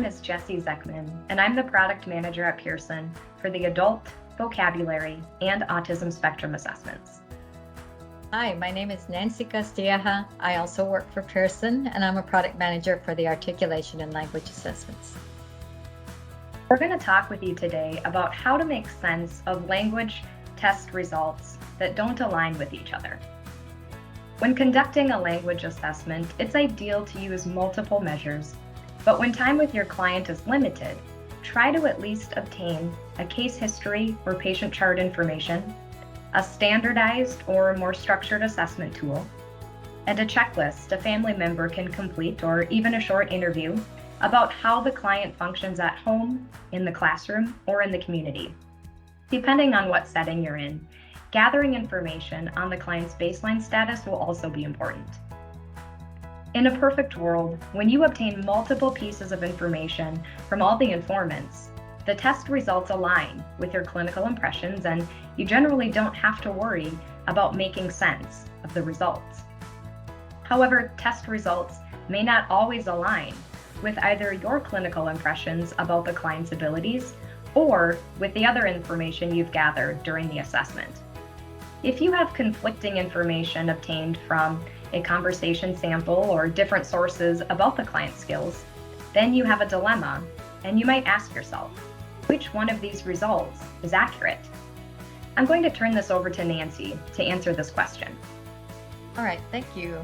is Jessie Zeckman, and I'm the product manager at Pearson for the adult, vocabulary, and autism spectrum assessments. Hi, my name is Nancy Castilleja. I also work for Pearson, and I'm a product manager for the articulation and language assessments. We're going to talk with you today about how to make sense of language test results that don't align with each other. When conducting a language assessment, it's ideal to use multiple measures, but when time with your client is limited, try to at least obtain a case history or patient chart information, a standardized or more structured assessment tool, and a checklist a family member can complete, or even a short interview about how the client functions at home, in the classroom, or in the community. Depending on what setting you're in, gathering information on the client's baseline status will also be important. In a perfect world, when you obtain multiple pieces of information from all the informants, the test results align with your clinical impressions, and you generally don't have to worry about making sense of the results. However, test results may not always align with either your clinical impressions about the client's abilities or with the other information you've gathered during the assessment. If you have conflicting information obtained from a conversation sample or different sources about the client's skills, then you have a dilemma, and you might ask yourself, which one of these results is accurate? I'm going to turn this over to Nancy to answer this question. All right, thank you.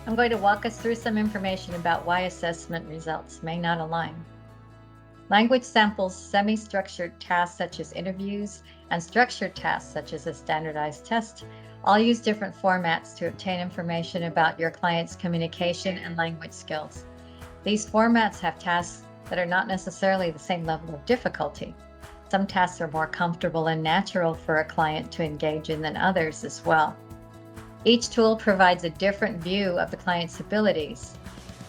I'm going to walk us through some information about why assessment results may not align. Language samples, semi-structured tasks such as interviews, and structured tasks such as a standardized test all use different formats to obtain information about your client's communication and language skills. These formats have tasks that are not necessarily the same level of difficulty. Some tasks are more comfortable and natural for a client to engage in than others as well. Each tool provides a different view of the client's abilities.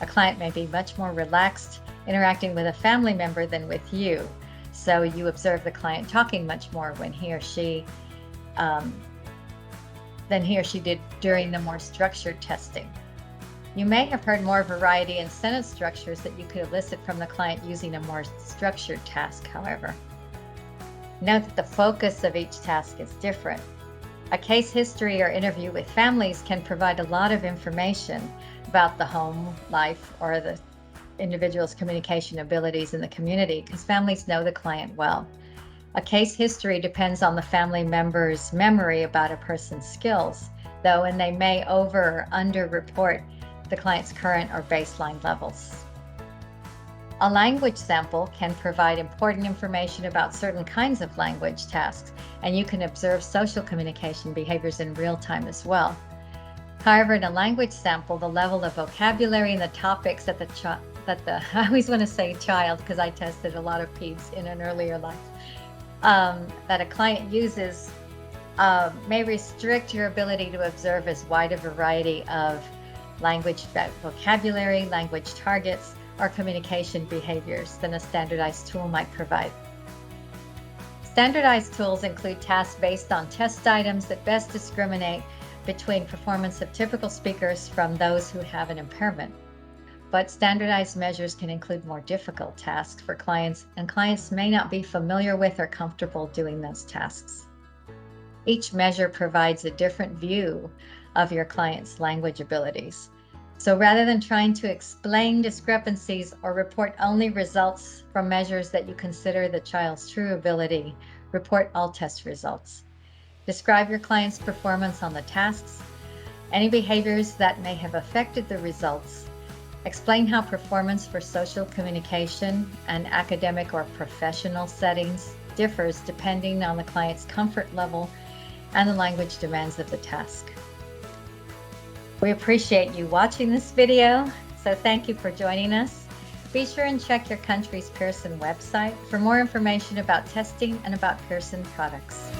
A client may be much more relaxed interacting with a family member than with you, so you observe the client talking much more when he or she did during the more structured testing. You may have heard more variety in sentence structures that you could elicit from the client using a more structured task, however. Note that the focus of each task is different. A case history or interview with families can provide a lot of information about the home life or the individual's communication abilities in the community because families know the client well. A case history depends on the family member's memory about a person's skills, though, and they may over or under report the client's current or baseline levels. A language sample can provide important information about certain kinds of language tasks, and you can observe social communication behaviors in real time as well. However, in a language sample, the level of vocabulary and the topics that I always want to say child because I tested a lot of peds in an earlier life, that a client uses may restrict your ability to observe as wide a variety of language vocabulary, language targets, or communication behaviors than a standardized tool might provide. Standardized tools include tasks based on test items that best discriminate between performance of typical speakers from those who have an impairment. But standardized measures can include more difficult tasks for clients, and clients may not be familiar with or comfortable doing those tasks. Each measure provides a different view of your client's language abilities. So rather than trying to explain discrepancies or report only results from measures that you consider the child's true ability, report all test results. Describe your client's performance on the tasks, any behaviors that may have affected the results. Explain how performance for social communication and academic or professional settings differs depending on the client's comfort level and the language demands of the task. We appreciate you watching this video, so thank you for joining us. Be sure and check your country's Pearson website for more information about testing and about Pearson products.